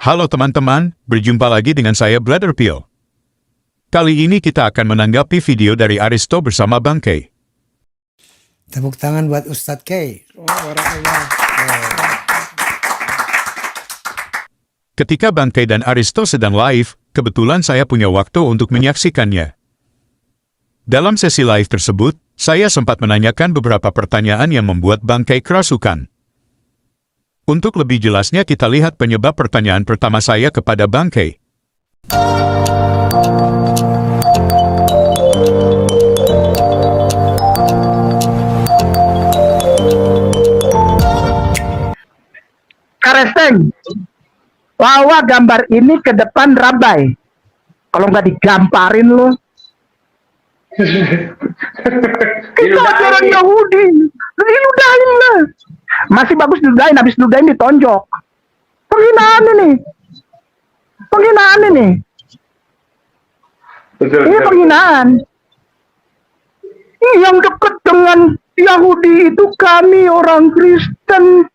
Halo teman-teman, berjumpa lagi dengan saya Brother Pio. Kali ini kita akan menanggapi video dari Aristo bersama Bang K. Tepuk tangan buat Ustadz K. Ketika Bang K dan Aristo sedang live, kebetulan saya punya waktu untuk menyaksikannya. Dalam sesi live tersebut, saya sempat menanyakan beberapa pertanyaan yang membuat Bang K kerasukan. Untuk lebih jelasnya kita lihat penyebab pertanyaan pertama saya kepada Bang K. Karesteng, bawa gambar ini ke depan Rabai. Kalau nggak digamparin lu. Kita orang Yahudi, diludahin lah. Masih bagus diludahin, habis diludahin ditonjok. Penghinaan ini. Penghinaan ini. Ini penghinaan. Yang dekat dengan Yahudi itu kami orang Kristen.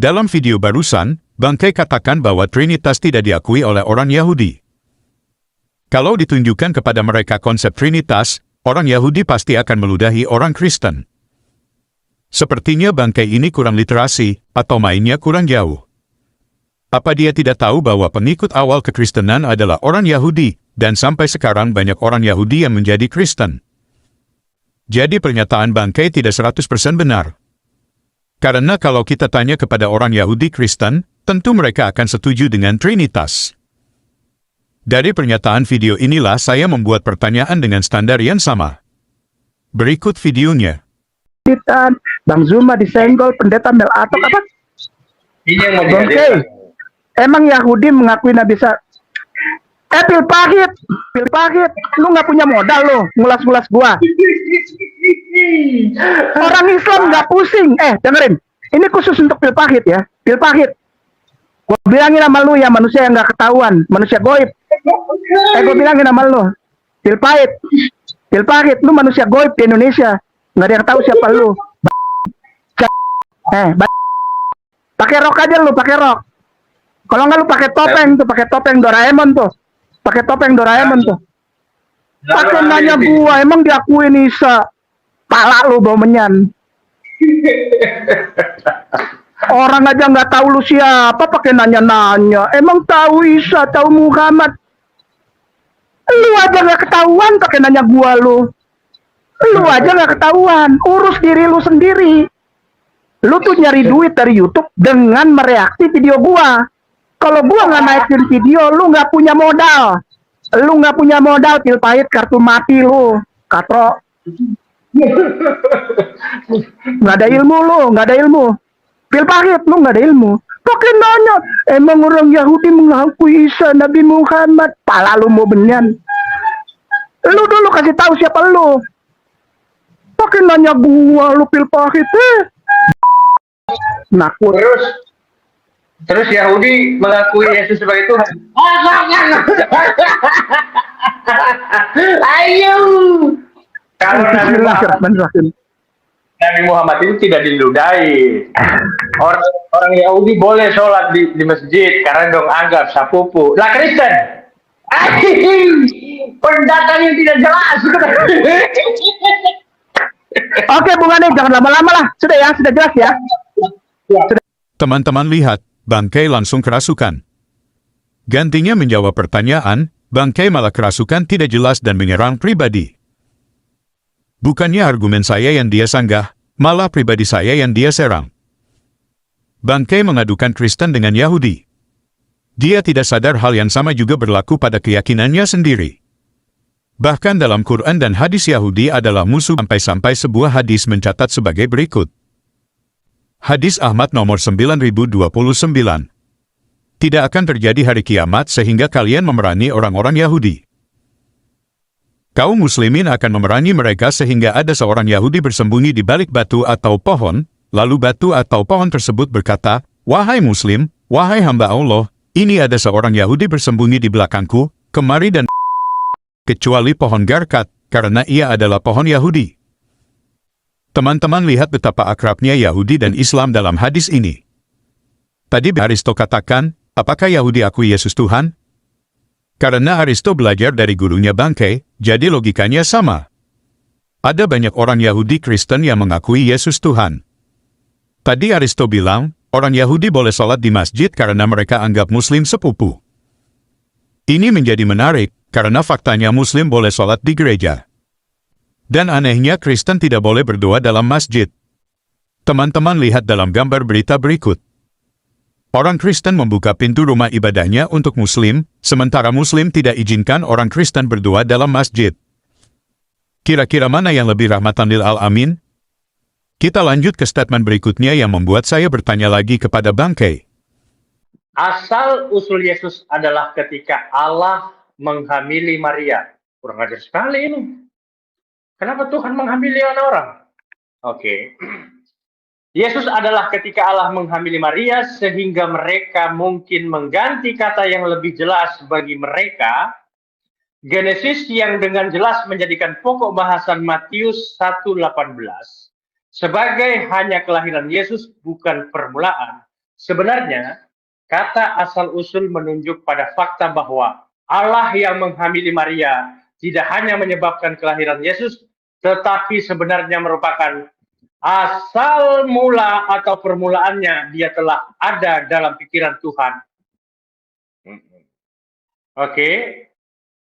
Dalam video barusan, Bang K katakan bahwa Trinitas tidak diakui oleh orang Yahudi. Kalau ditunjukkan kepada mereka konsep Trinitas, orang Yahudi pasti akan meludahi orang Kristen. Sepertinya Bang K ini kurang literasi, atau mainnya kurang jauh. Apa dia tidak tahu bahwa pengikut awal kekristenan adalah orang Yahudi, dan sampai sekarang banyak orang Yahudi yang menjadi Kristen? Jadi pernyataan Bang K tidak 100% benar. Karena kalau kita tanya kepada orang Yahudi Kristen, tentu mereka akan setuju dengan Trinitas. Dari pernyataan video inilah saya membuat pertanyaan dengan standar yang sama. Berikut videonya. Bang Zuma disenggol, pendeta Melatok apa? Ini yang mau Bang K, dihadirkan. emang Yahudi mengakui Nabi Isa? Pil pahit, lu nggak punya modal lo, ngulas-ngulas gua. Orang Islam nggak pusing. Dengerin, ini khusus untuk pil pahit ya, pil pahit. Gua bilangin sama lu ya, manusia yang nggak ketahuan, manusia goib. Gua bilangin sama lu, pil pahit, lu manusia goib di Indonesia, nggak ada yang tahu siapa lu. Pakai rok aja lu, pakai rok. Kalau nggak lu pakai topeng Doraemon tuh. Pakai topeng Doraemon tuh. Pakai nanya gua, emang diakuin Isa. Pala lu bau menyan. Orang aja nggak tahu lu siapa, pakai nanya-nanya. Emang tahu Isa, tahu Muhammad. Lu aja nggak ketahuan, pakai nanya gua lu. Lu aja nggak ketahuan, urus diri lu sendiri. Lu tuh nyari duit dari YouTube dengan mereaksi video gua. Kalau gua nggak naikin video, lu nggak punya modal. Lu nggak punya modal, pil pahit, kartu mati lu, katro. Nggak ada ilmu lu, nggak ada ilmu. Pil pahit, lu nggak ada ilmu. Pakai nanya, emang orang Yahudi mengakui Isa Nabi Muhammad? Pala lu mau benyan. Lu dulu kasih tahu siapa lu. Pakai nanya gua, lu pil pahit. Nakut. Terus Yahudi mengakui Yesus sebagai Tuhan. Ayo. Kalau Nabi Muhammad itu tidak diludahi. Orang Yahudi boleh sholat di masjid karena dong anggap sapupu. Lah Kristen. Pendatang yang tidak jelas. Oke, Bung Ane, jangan lama-lama lah. Sudah ya, sudah jelas ya. Teman-teman lihat, Bang K langsung kerasukan. Gantinya menjawab pertanyaan, Bang K malah kerasukan tidak jelas dan menyerang pribadi. Bukannya argumen saya yang dia sanggah, malah pribadi saya yang dia serang. Bang K mengadukan Kristen dengan Yahudi. Dia tidak sadar hal yang sama juga berlaku pada keyakinannya sendiri. Bahkan dalam Quran dan hadis Yahudi adalah musuh sampai-sampai sebuah hadis mencatat sebagai berikut. Hadis Ahmad nomor 9029. Tidak akan terjadi hari kiamat sehingga kalian memerangi orang-orang Yahudi. Kaum muslimin akan memerangi mereka sehingga ada seorang Yahudi bersembunyi di balik batu atau pohon, lalu batu atau pohon tersebut berkata, "Wahai muslim, wahai hamba Allah, ini ada seorang Yahudi bersembunyi di belakangku, kemari dan..." Kecuali pohon garkat, karena ia adalah pohon Yahudi. Teman-teman lihat betapa akrabnya Yahudi dan Islam dalam hadis ini. Tadi Aristo katakan, apakah Yahudi akui Yesus Tuhan? Karena Aristo belajar dari gurunya Bangkai, jadi logikanya sama. Ada banyak orang Yahudi Kristen yang mengakui Yesus Tuhan. Tadi Aristo bilang, orang Yahudi boleh sholat di masjid karena mereka anggap Muslim sepupu. Ini menjadi menarik, karena faktanya Muslim boleh sholat di gereja. Dan anehnya Kristen tidak boleh berdoa dalam masjid. Teman-teman lihat dalam gambar berita berikut. Orang Kristen membuka pintu rumah ibadahnya untuk Muslim, sementara Muslim tidak izinkan orang Kristen berdoa dalam masjid. Kira-kira mana yang lebih rahmatan lil alamin? Kita lanjut ke statement berikutnya yang membuat saya bertanya lagi kepada Bangkai. Asal-usul Yesus adalah ketika Allah menghamili Maria. Kurang ajar sekali ini. Kenapa Tuhan menghamili orang? Oke. Yesus adalah ketika Allah menghamili Maria sehingga mereka mungkin mengganti kata yang lebih jelas bagi mereka. Genesis yang dengan jelas menjadikan pokok bahasan Matius 1:18 sebagai hanya kelahiran Yesus bukan permulaan. Sebenarnya, kata asal-usul menunjuk pada fakta bahwa Allah yang menghamili Maria tidak hanya menyebabkan kelahiran Yesus, tetapi sebenarnya merupakan asal mula atau permulaannya dia telah ada dalam pikiran Tuhan. Oke.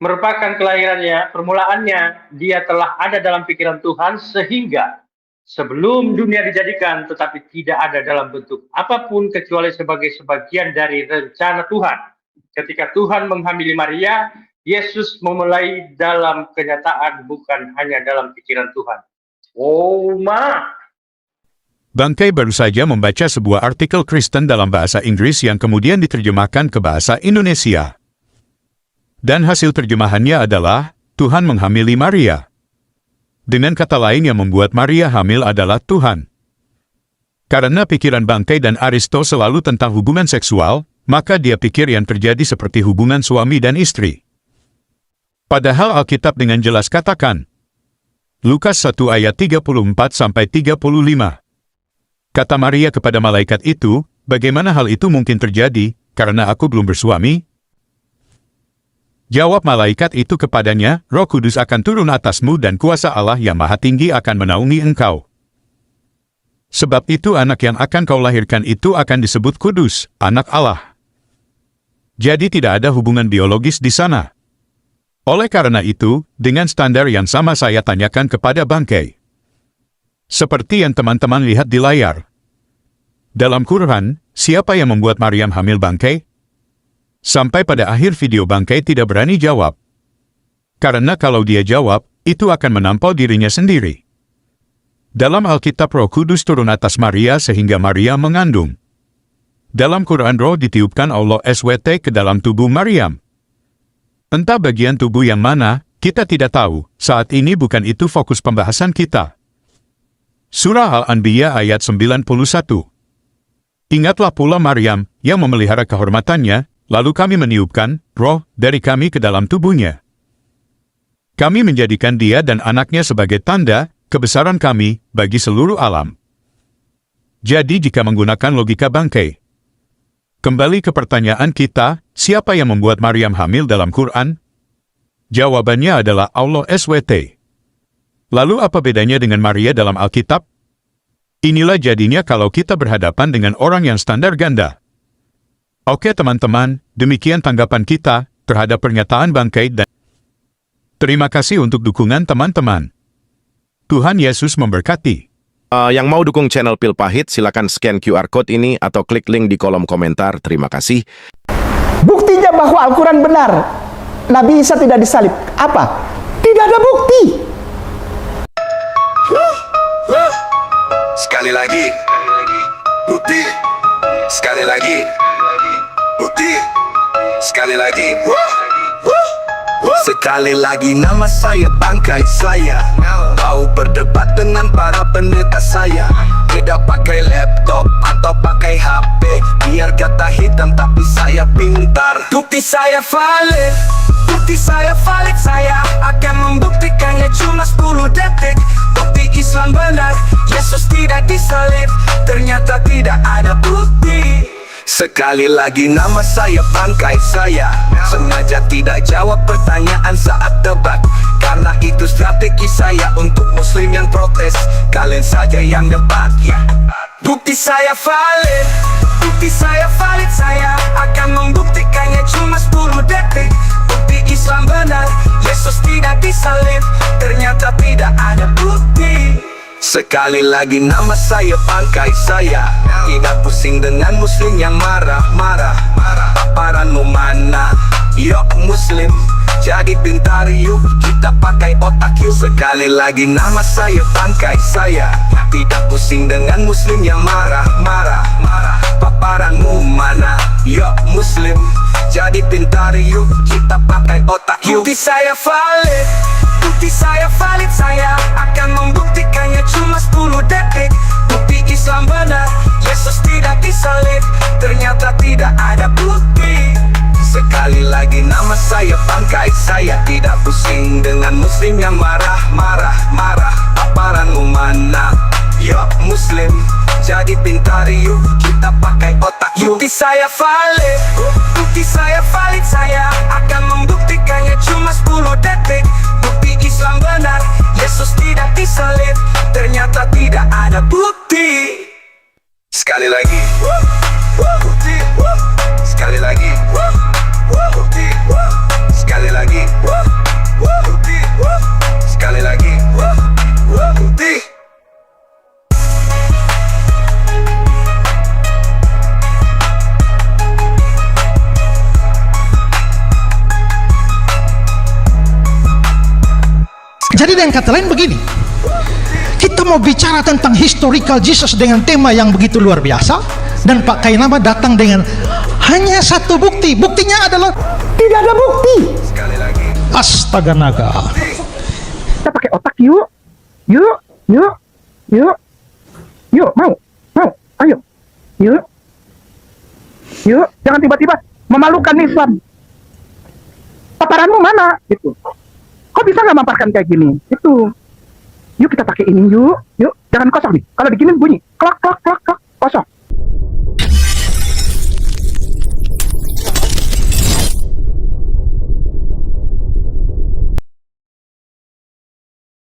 Merupakan kelahirannya, permulaannya dia telah ada dalam pikiran Tuhan sehingga sebelum dunia dijadikan tetapi tidak ada dalam bentuk apapun kecuali sebagai sebagian dari rencana Tuhan. Ketika Tuhan menghamili Maria, Yesus memulai dalam kenyataan bukan hanya dalam pikiran Tuhan. Oh ma. Bangkai baru saja membaca sebuah artikel Kristen dalam bahasa Inggris yang kemudian diterjemahkan ke bahasa Indonesia. Dan hasil terjemahannya adalah, Tuhan menghamili Maria. Dengan kata lain yang membuat Maria hamil adalah Tuhan. Karena pikiran Bangkai dan Aristo selalu tentang hubungan seksual, maka dia pikir yang terjadi seperti hubungan suami dan istri. Padahal Alkitab dengan jelas katakan, Lukas 1 ayat 34-35. Kata Maria kepada malaikat itu, bagaimana hal itu mungkin terjadi, karena aku belum bersuami? Jawab malaikat itu kepadanya, Roh Kudus akan turun atasmu dan kuasa Allah yang Maha Tinggi akan menaungi engkau. Sebab itu anak yang akan kau lahirkan itu akan disebut kudus, anak Allah. Jadi tidak ada hubungan biologis di sana. Oleh karena itu, dengan standar yang sama saya tanyakan kepada Bangkai. Seperti yang teman-teman lihat di layar. Dalam Quran, siapa yang membuat Maryam hamil Bangkai? Sampai pada akhir video Bangkai tidak berani jawab. Karena kalau dia jawab, itu akan menampol dirinya sendiri. Dalam Alkitab Roh Kudus turun atas Maria sehingga Maria mengandung. Dalam Quran Roh ditiupkan Allah SWT ke dalam tubuh Maryam. Entah bagian tubuh yang mana, kita tidak tahu, saat ini bukan itu fokus pembahasan kita. Surah Al-Anbiya ayat 91. Ingatlah pula Maryam, yang memelihara kehormatannya, lalu kami meniupkan roh dari kami ke dalam tubuhnya. Kami menjadikan dia dan anaknya sebagai tanda kebesaran kami bagi seluruh alam. Jadi jika menggunakan logika Bangkai, kembali ke pertanyaan kita, siapa yang membuat Maryam hamil dalam Quran? Jawabannya adalah Allah SWT. Lalu apa bedanya dengan Maria dalam Alkitab? Inilah jadinya kalau kita berhadapan dengan orang yang standar ganda. Oke teman-teman, demikian tanggapan kita terhadap pernyataan Bangkai dan terima kasih untuk dukungan teman-teman. Tuhan Yesus memberkati. Yang mau dukung channel Pil Pahit, silakan scan QR Code ini atau klik link di kolom komentar. Terima kasih. Buktinya bahwa Al-Quran benar. Nabi Isa tidak disalib. Apa? Tidak ada bukti. Sekali lagi, bukti. Sekali lagi, bukti. Sekali lagi, sekali lagi. Nama saya Bangkai saya. Kau berdebat dengan para pendeta saya. Tidak pakai laptop atau pakai HP. Biar kata hitam tapi saya pintar. Bukti saya valid, bukti saya valid. Saya akan membuktikannya cuma 10 detik. Bukti Islam benar, Yesus tidak disalib. Ternyata tidak ada bukti. Sekali lagi nama saya bangkai saya. Sengaja tidak jawab pertanyaan saat debat, karena itu strategi saya untuk muslim yang protes. Kalian saja yang debat. Bukti saya valid, bukti saya valid. Saya akan membuktikannya cuma 10 detik. Bukti Islam benar, Yesus tidak disalib. Ternyata tidak ada bukti. Sekali lagi nama saya bangkai saya. Tidak pusing dengan muslim yang marah-marah. Paparanmu mana? Yuk muslim, jadi pintar yuk, kita pakai otak yuk. Sekali lagi nama saya bangkai saya. Tidak pusing dengan muslim yang marah-marah. Paparanmu mana? Yuk muslim, jadi pintar yuk, kita pakai otak yuk. Bukti saya valid, bukti saya valid. Saya akan membuktikannya cuma 10 detik. Bukti Islam benar, Yesus tidak disalib. Ternyata tidak ada bukti. Sekali lagi nama saya bangkai saya. Tidak pusing dengan muslim yang marah-marah. Paparanmu mana? Yuk muslim, jadi pintar yuk, kita pakai otak yuk. Bukti saya valid, bukti saya valid. Saya akan membuktikannya cuma 10 detik. Bukti Islam benar, Yesus tidak disalib. Ternyata tidak ada bukti. Sekali lagi bukti, sekali lagi bukti, sekali lagi bukti, sekali lagi bukti. Jadi dengan kata lain begini, kita mau bicara tentang historical Jesus dengan tema yang begitu luar biasa, dan Pak Kainama datang dengan hanya satu bukti. Buktinya adalah Tidak ada bukti. Sekali lagi. astaga naga. Kita pakai otak yuk. Yuk, mau, ayo. Yuk, jangan tiba-tiba memalukan Islam. Paparanmu mana? Gitu. Kok bisa nggak mamparkan kayak gini? Itu. Yuk kita pakai ini yuk. Jangan kosong nih. Kalau begini bunyi klak klak klak klak.